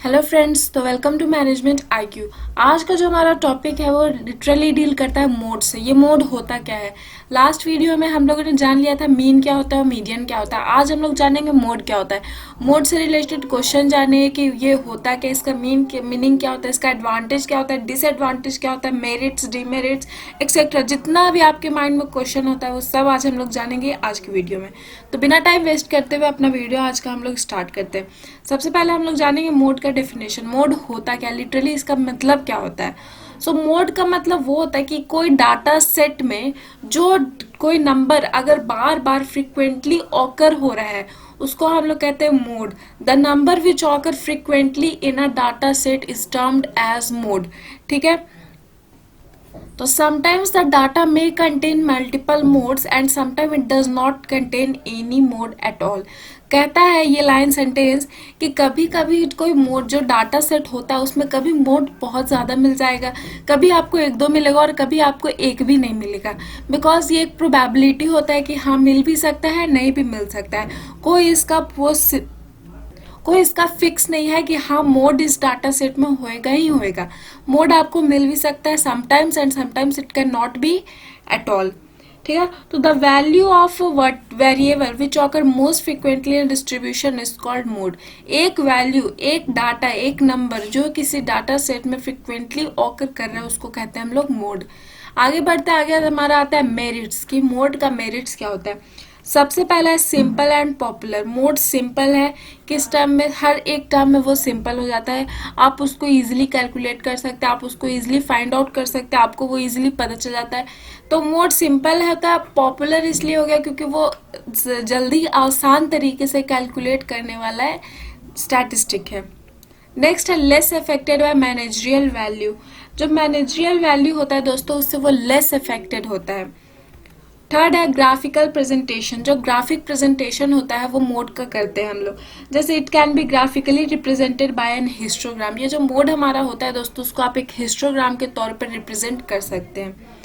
Hello friends, तो welcome to management IQ. आज का जो हमारा टॉपिक है वो लिटरली डील करता है मोड से। ये मोड होता क्या है? लास्ट वीडियो में हम लोगों ने जान लिया था मीन क्या होता है और मीडियन क्या होता है। आज हम लोग जानेंगे मोड क्या होता है। मोड से रिलेटेड क्वेश्चन जानेंगे कि ये होता क्या, इसका मीनिंग क्या होता है, इसका एडवांटेज क्या होता है, डिसएडवांटेज क्या होता है, मेरिट्स, डिमेरिट्स, एक्सेट्रा। जितना भी आपके माइंड में क्वेश्चन होता है वो सब आज हम लोग जानेंगे आज की वीडियो में। तो बिना टाइम वेस्ट करते हुए अपना वीडियो आज का हम लोग स्टार्ट करते हैं। सबसे पहले हम लोग जानेंगे मोड का डेफिनेशन। मोड होता क्या, लिटरली इसका मतलब क्या होता है। मोड का मतलब वो होता है कि कोई डाटा सेट में जो कोई नंबर अगर बार बार फ्रिक्वेंटली ऑकर हो रहा है उसको हम लोग कहते हैं mode. The number which occur frequently in a data set is termed as mode. ठीक है, तो sometimes the data may contain multiple modes and sometimes it does not contain any mode at all। कहता है ये line sentence कि कभी कभी कोई मोड जो डाटा सेट होता है उसमें कभी मोड बहुत ज़्यादा मिल जाएगा, कभी आपको एक दो मिलेगा और कभी आपको एक भी नहीं मिलेगा। बिकॉज ये एक प्रोबेबिलिटी होता है कि हाँ मिल भी सकता है, नहीं भी मिल सकता है। कोई इसका फिक्स नहीं है कि हाँ मोड इस डाटा सेट में होएगा ही होएगा। मोड आपको मिल भी सकता है sometimes and sometimes it can not be at all. ठीक है, तो the value of what variable which occur most frequently in distribution is called mode. एक वैल्यू, एक डाटा, एक नंबर जो किसी डाटा सेट में फ्रिक्वेंटली ऑकर कर रहा है उसको कहते हैं हम लोग मोड। आगे बढ़ते आगे हमारा आता है मेरिट्स की मोड का मेरिट्स क्या होता है। सबसे पहला है simple and popular. Mode simple है, किस टर्म में, हर एक टर्म में वो सिंपल हो जाता है। आप उसको इजीली कैलकुलेट कर सकते हैं, आप उसको इजीली फाइंड आउट कर सकते हैं, आपको वो इजीली पता चल जाता है। तो मोड सिंपल होता है। पॉपुलर इसलिए हो गया क्योंकि वो जल्दी आसान तरीके से कैलकुलेट करने वाला है, स्टैटिस्टिक है। नेक्स्ट है less affected by managerial value. जो मैनेजरियल वैल्यू होता है दोस्तों उससे वो लेस अफेक्टेड होता है। थर्ड है ग्राफिकल प्रेजेंटेशन। जो ग्राफिक प्रेजेंटेशन होता है वो मोड का करते हैं हम लोग। जैसे it can be graphically represented by an histogram. ये जो मोड हमारा होता है दोस्तों उसको आप एक हिस्टोग्राम के तौर पर रिप्रेजेंट कर सकते हैं।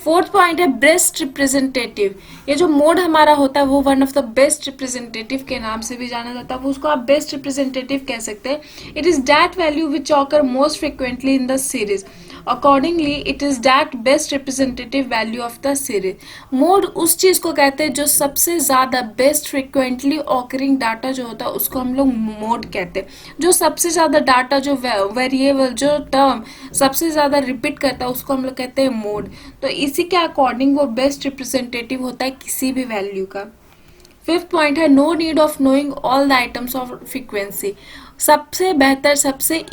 फोर्थ पॉइंट है बेस्ट रिप्रेजेंटेटिव। ये जो मोड हमारा होता है वो one of the best representative के नाम से भी जाना जाता है। उसको आप बेस्ट रिप्रेजेंटेटिव कह सकते हैं। It is that value which occur most frequently in the series. Accordingly it is that best representative value of the series. Mode उस चीज को कहते हैं जो सबसे ज्यादा बेस्ट फ्रिक्वेंटली ऑकरिंग डाटा जो होता है उसको हम लोग मोड कहते हैं। जो सबसे ज्यादा डाटा, जो वेरिएबल, जो टर्म सबसे ज्यादा रिपीट करता है उसको हम लोग कहते हैं मोड। तो इसी के अकॉर्डिंग वो बेस्ट रिप्रेजेंटेटिव होता है किसी भी वैल्यू का। फिफ्थ पॉइंट है no need of knowing all the items of frequency. सबसे बेहतर, सबसे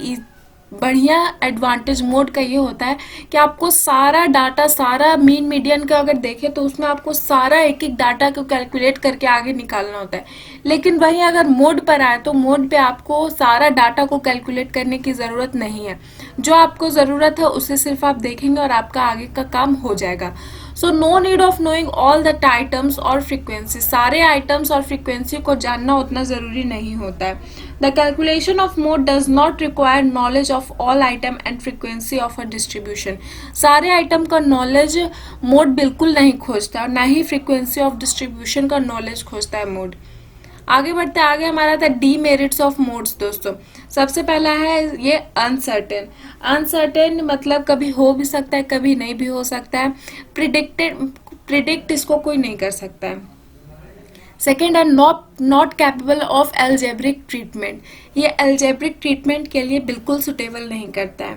बढ़िया एडवांटेज मोड का ये होता है कि आपको सारा डाटा, सारा मीन मीडियन का अगर देखें तो उसमें आपको सारा एक एक डाटा को कैलकुलेट करके आगे निकालना होता है। लेकिन वहीं अगर मोड पर आए तो मोड पे आपको सारा डाटा को कैलकुलेट करने की ज़रूरत नहीं है। जो आपको ज़रूरत है उसे सिर्फ आप देखेंगे और आपका आगे का काम हो जाएगा। So no need of knowing all the items और फ्रीक्वेंसी। सारे आइटम्स और फ्रीक्वेंसी को जानना उतना ज़रूरी नहीं होता है। The calculation of mode does not require knowledge of all item and frequency of a distribution. सारे आइटम का नॉलेज मोड बिल्कुल नहीं खोजता, ना ही फ्रीक्वेंसी ऑफ डिस्ट्रीब्यूशन का नॉलेज खोजता है मोड। आगे बढ़ते आगे हमारा था डीमेरिट्स ऑफ मोड्स दोस्तों। सबसे पहला है ये अनसर्टेन। अनसर्टेन मतलब कभी हो भी सकता है, कभी नहीं भी हो सकता है। प्रिडिक्ट इसको कोई नहीं कर सकता है। सेकेंड है not capable of algebraic treatment. ये एल्जेब्रिक ट्रीटमेंट के लिए बिल्कुल सुटेबल नहीं करता है।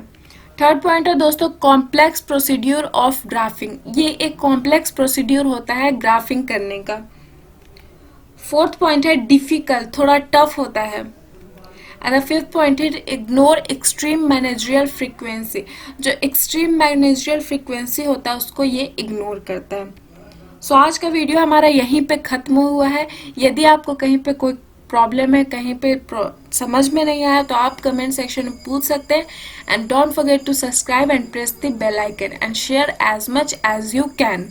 थर्ड पॉइंट है दोस्तों कॉम्प्लेक्स प्रोसीड्यूर ऑफ ग्राफिंग। ये एक कॉम्प्लेक्स प्रोसीड्यूर होता है ग्राफिंग करने का। फोर्थ पॉइंट है डिफिकल्ट, थोड़ा टफ होता है। एंड द फिफ्थ पॉइंट है इग्नोर एक्सट्रीम मैनेजरियल फ्रीक्वेंसी। जो एक्सट्रीम मैनेजरियल फ्रीक्वेंसी होता है उसको ये इग्नोर करता है। सो आज का वीडियो हमारा यहीं पे ख़त्म हुआ है। यदि आपको कहीं पे कोई प्रॉब्लम है, कहीं पे समझ में नहीं आया तो आप कमेंट सेक्शन में पूछ सकते हैं। And don't forget to subscribe and press the bell icon and share as much as you can.